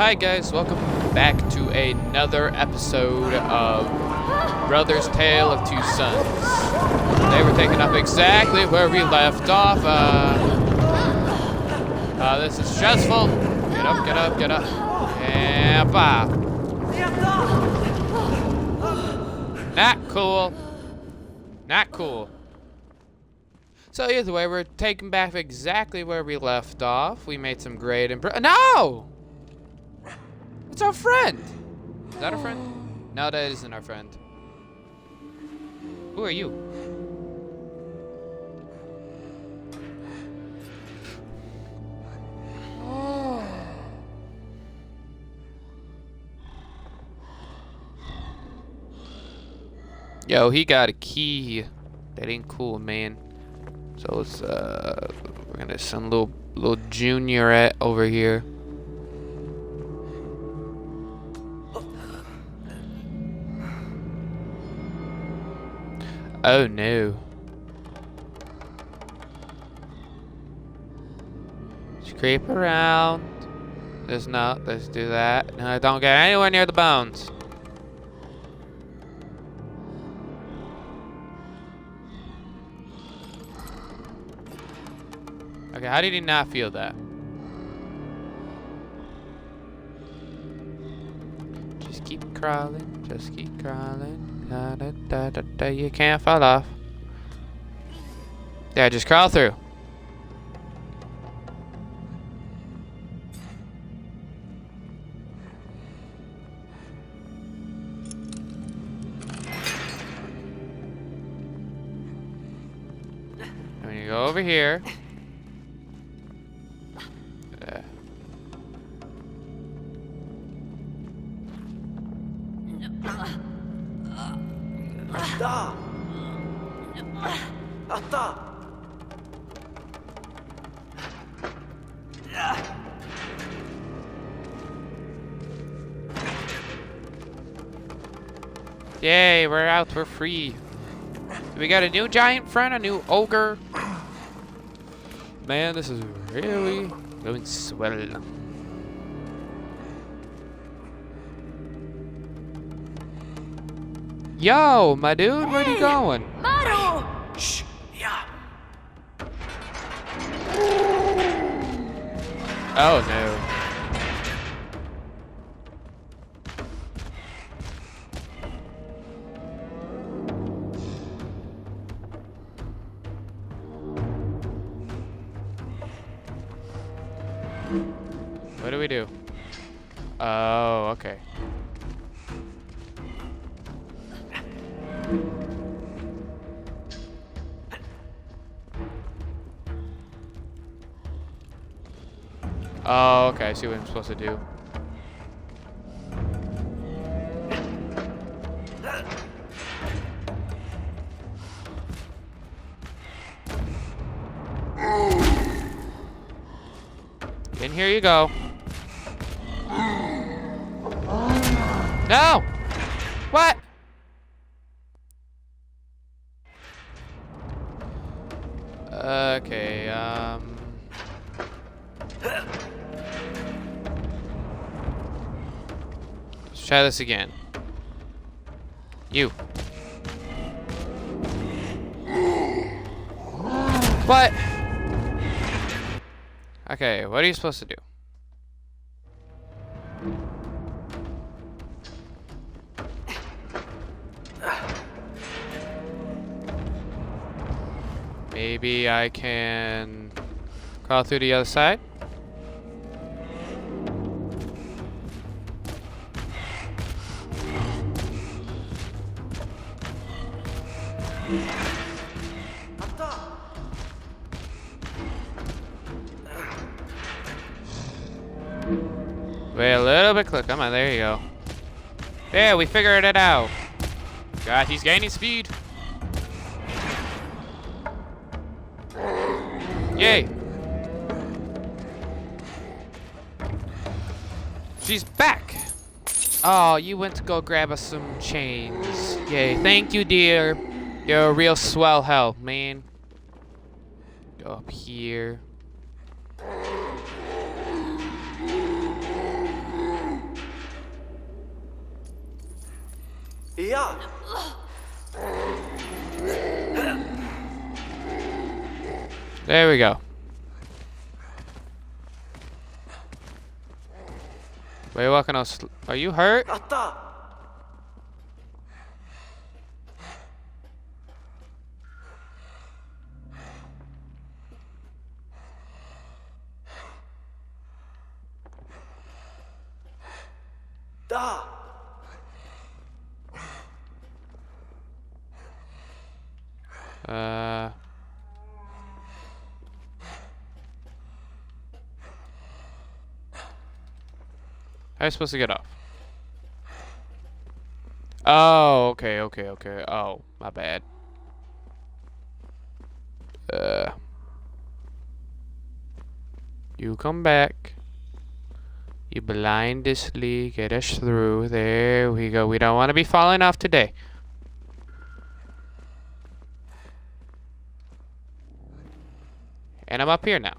Hi guys, welcome back to another episode of Brother's Tale of Two Sons. Today we're taking up exactly where we left off. This is stressful. Get up, get up, get up. And bah. Not cool. Not cool. So either way, we're taking back exactly where we left off. We made some great No! It's our friend! Is that our friend? No, that isn't our friend. Who are you? Yo, he got a key. That ain't cool, man. So it's we're gonna send little Junior over here. Oh no. Just creep around. Let's do that. No, don't get anywhere near the bones. Okay, how did he not feel that? Just keep crawling, just keep crawling. Da, da, da, da, da. You can't fall off. Yeah, just crawl through. And when you go over here. Yay, we're out, we're free. We got a new giant friend, a new ogre. Man, this is really going swell. Yo, my dude, where you going? Maru! Shh, yeah. Oh no. What do we do? Oh, okay. Oh, okay, I see what I'm supposed to do. And here you go. No! What? Okay, let's try this again. You. What? Okay, what are you supposed to do? Maybe I can crawl through the other side. Wait a little bit closer. Come on, there you go. There, we figured it out. God, he's gaining speed. Yay. She's back. Oh, you went to go grab us some chains. Yay, thank you, dear. You're a real swell help, man. Go up here. Yeah. There we go. Why are you walking all Are you hurt? Atta. Da. How are you supposed to get off? Oh, okay. Oh, my bad. You come back. You blindly get us through. There we go. We don't want to be falling off today. And I'm up here now.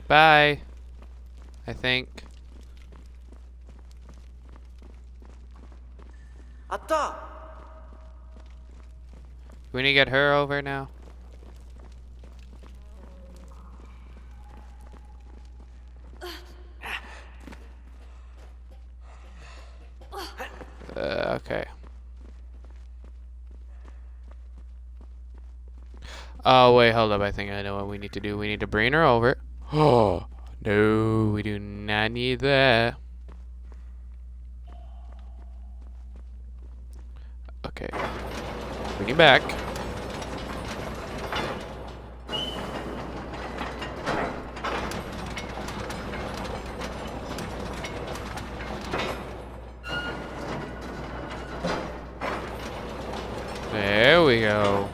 Bye. I think. Atta. We need to get her over now. Okay. Oh, wait, hold up. I think I know what we need to do. We need to bring her over. Oh, no, we do not need that. Okay. Bring it back. There we go.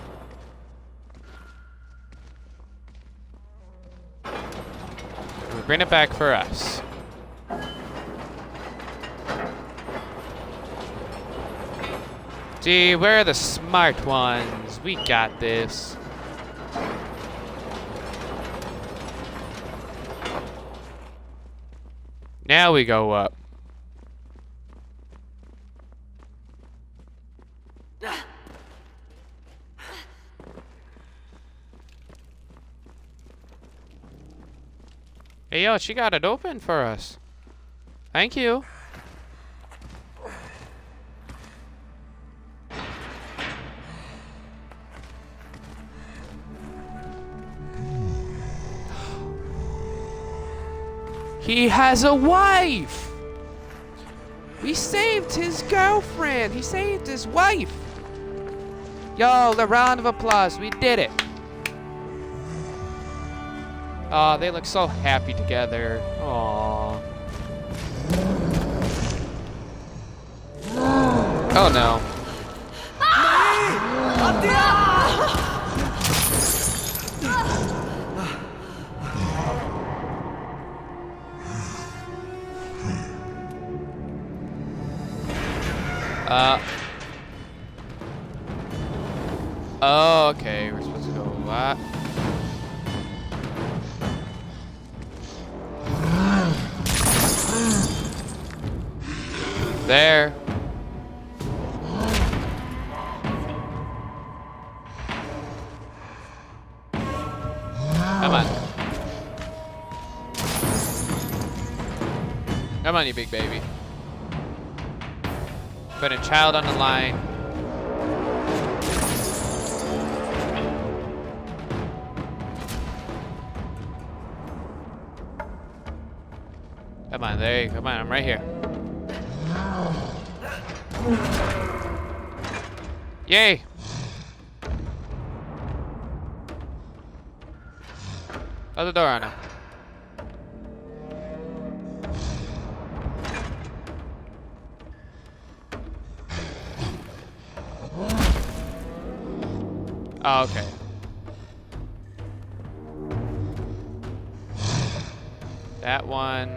We bring it back for us. Gee, we're the smart ones. We got this. Now we go up. Hey, yo, she got it open for us. Thank you. He has a wife! We saved his girlfriend! He saved his wife! Yo, the round of applause. We did it. Oh, they look so happy together. Aww. Oh no. Oh, okay. We're supposed to go what? There. Come on. Come on, you big baby. Put a child on the line. Come on, there you go. Come on, I'm right here. Yay! Other door on it. Oh, okay. That one.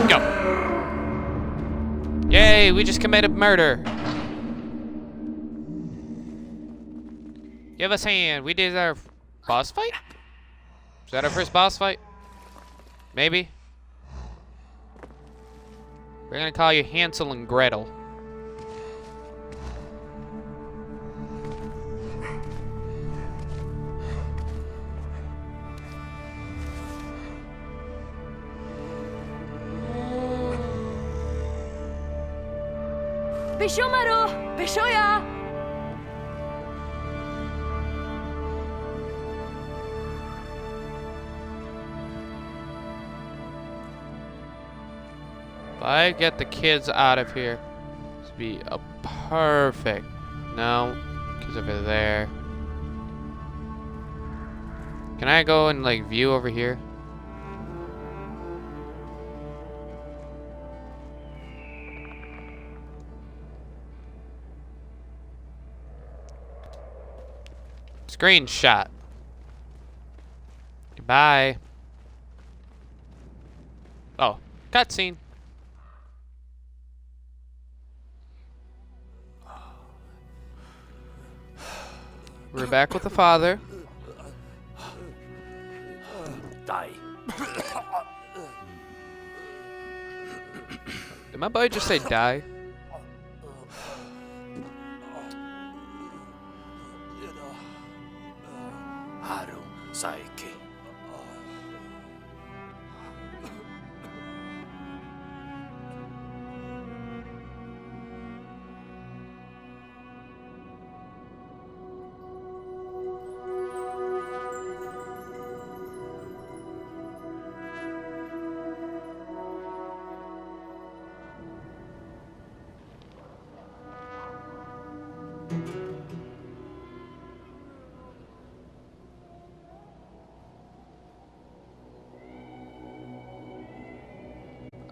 Go. Yay, we just committed murder. Give us a hand. We did our boss fight? Is that our first boss fight? Maybe. We're gonna call you Hansel and Gretel. Bisho Maro! Bishoya! If I get the kids out of here, this would be a perfect. No, kids over there. Can I go and like view over here? Screenshot. Goodbye. Oh, cutscene. We're back with the father. Die. Did my boy just say die? Haru Saiki.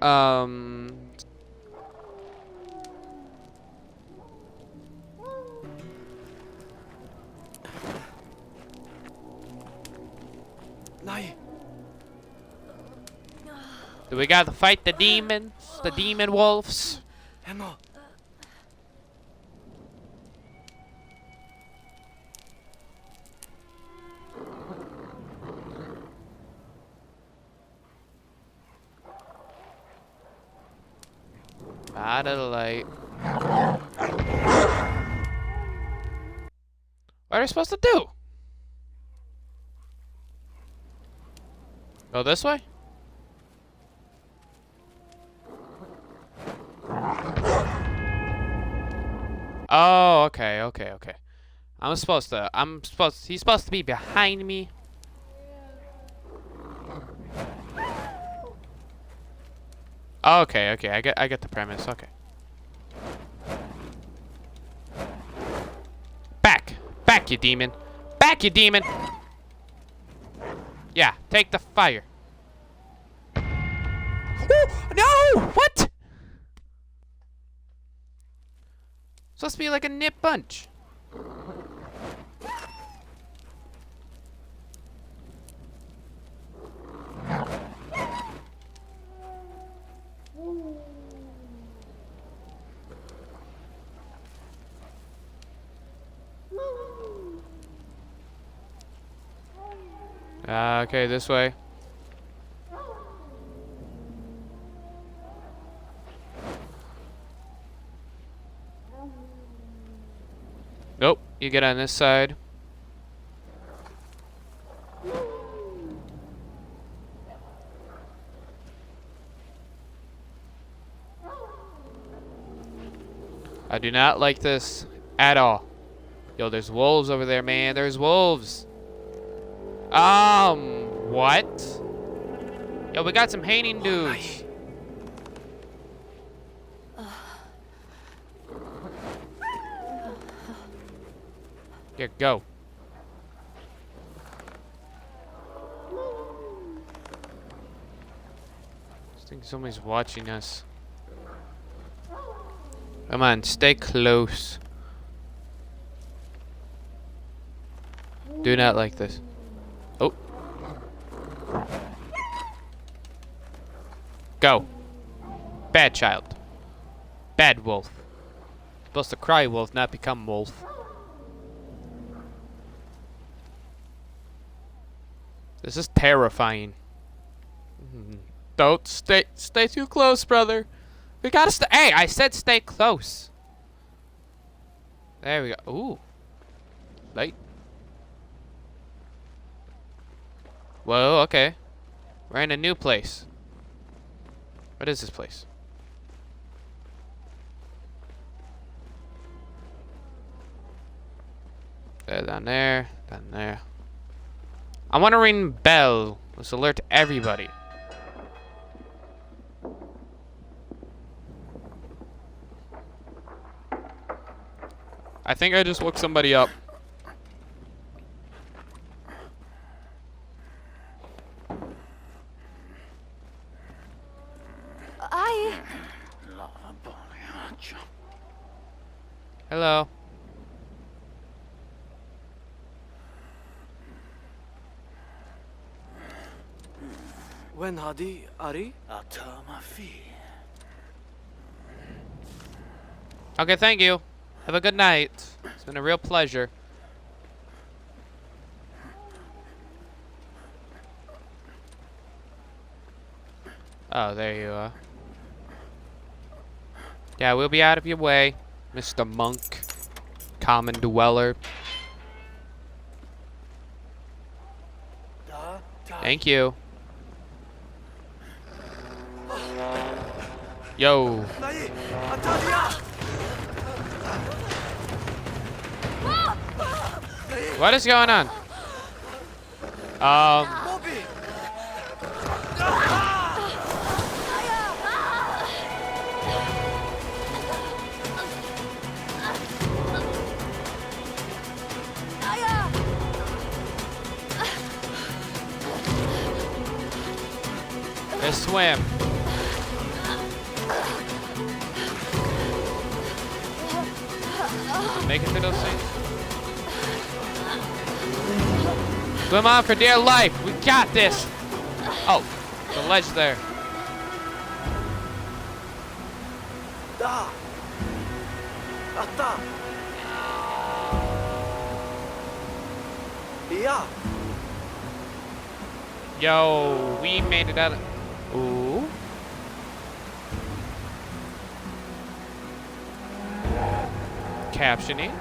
Um. Nai. Do we gotta fight the demons? The demon wolves? Emma. Out of the light. What are we supposed to do? Go this way? Oh, okay, okay, okay. He's supposed to be behind me. Okay, okay, I get the premise, okay. Back, you demon. Back, you demon! Yeah, take the fire. No! What? Supposed to be like a nip bunch. Okay, this way. Nope, you get on this side. I do not like this at all. Yo, there's wolves over there, man. There's wolves. What? Yo, we got some hating dudes. Here, go. I think somebody's watching us. Come on, stay close. Do not like this. Oh. Go. Bad child. Bad wolf. Supposed to cry wolf, not become wolf. This is terrifying. Don't stay too close, brother. We gotta stay. Hey, I said stay close. There we go. Ooh. Light. Whoa, okay. We're in a new place. What is this place? Down there, down there. I want to ring bell. Let's alert everybody. I think I just woke somebody up. Ai. Hello. وين هادي أري؟ Okay, thank you. Have a good night. It's been a real pleasure. Oh, there you are. Yeah, we'll be out of your way, Mr. Monk. Common dweller. Thank you. Yo. What is going on? Let's swim. Make it to those things. Swim on for dear life. We got this. Oh, the ledge there. Da. Atta. Yeah. Yo, we made it out of... Ooh. Captioning.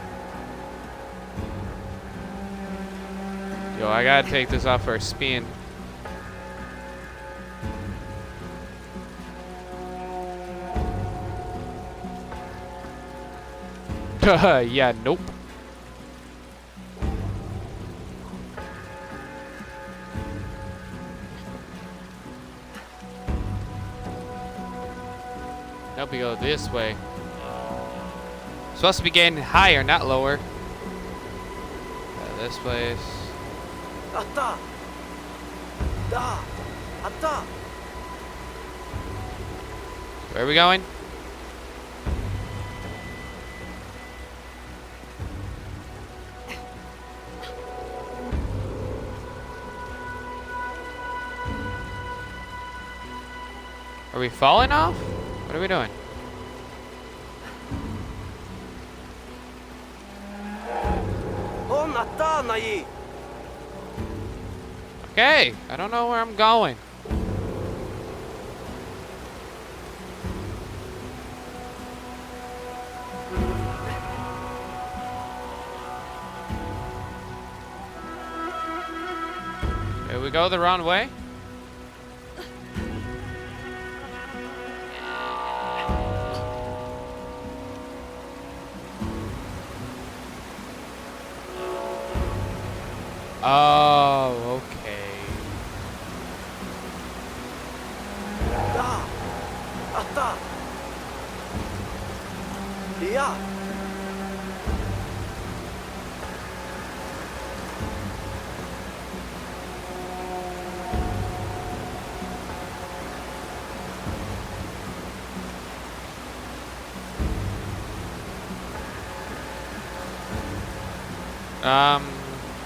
Yo, I gotta take this off for a spin. Yeah, nope. Nope, we go this way. Supposed to be getting higher, not lower. This place. Atta. Da. Atta. Where are we going? Are we falling off? What are we doing? هون أتا ناي. Okay, I don't know where I'm going. Did we go the wrong way? Oh, okay. Da. Atta. Yeah.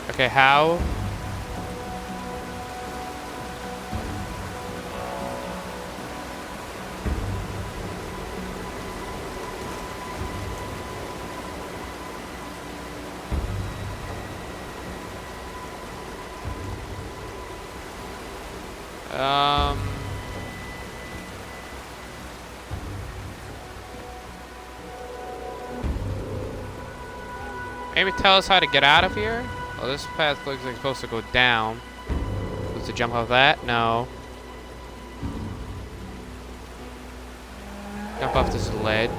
Okay, how? Maybe tell us how to get out of here? Oh, this path looks like it's supposed to go down. Supposed to jump off that? No. Jump off this ledge.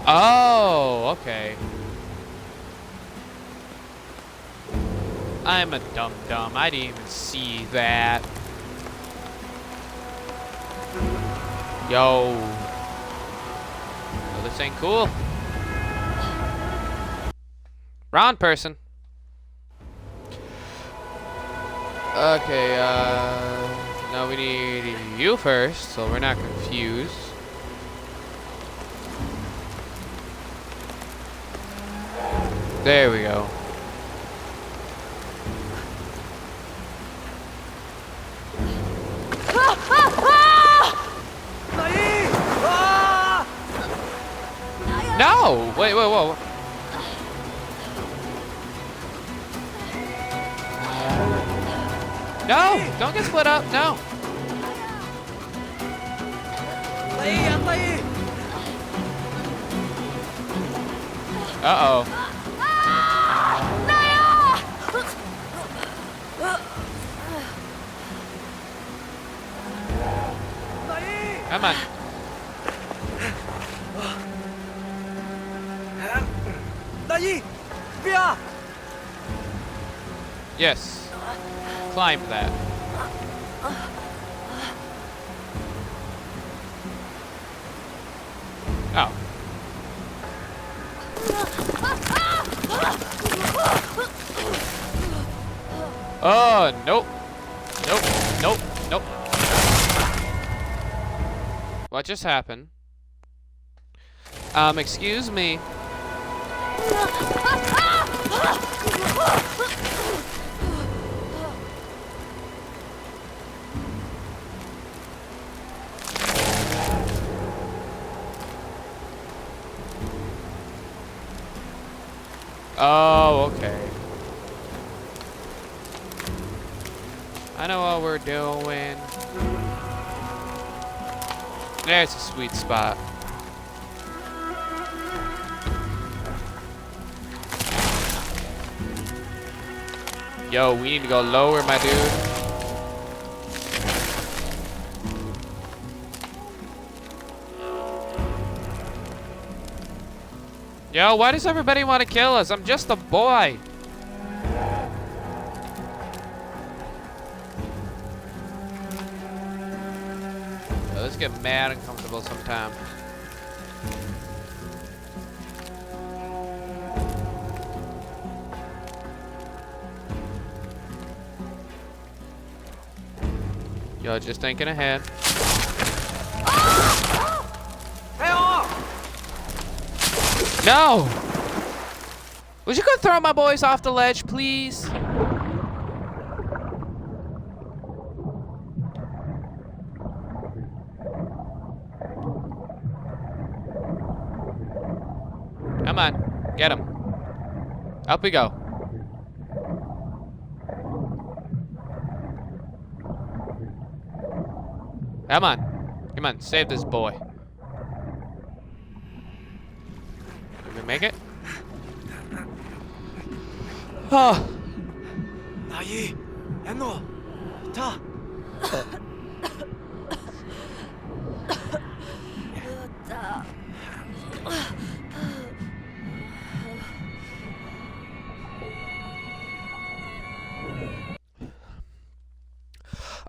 Oh, okay. I'm a dum-dum. I didn't even see that. Yo. Oh, this ain't cool. Wrong person. Okay, now we need you first, so we're not confused. There we go. No! Wait, whoa. No! Don't get split up, no! Uh-oh. Come on. Yes. Climb that. Oh. Oh, nope. Nope. What just happened? Excuse me. Oh, okay. I know what we're doing. There's a sweet spot. Yo, we need to go lower, my dude. Yo, why does everybody want to kill us? I'm just a boy. Yo, let's get mad and comfortable sometime. Yo, just thinking ahead. No! Would you go throw my boys off the ledge, please? Come on, get him. Up we go. Come on, save this boy. Did we make it? Oh.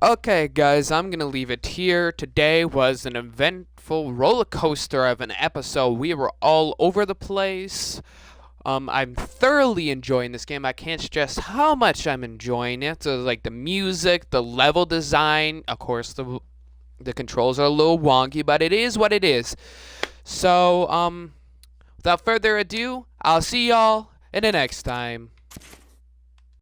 Okay, guys, I'm gonna leave it here. Today was an eventful roller coaster of an episode. We were all over the place. I'm thoroughly enjoying this game. I can't stress how much I'm enjoying it. So, like the music, the level design, of course, the controls are a little wonky, but it is what it is. So, without further ado, I'll see y'all in the next time.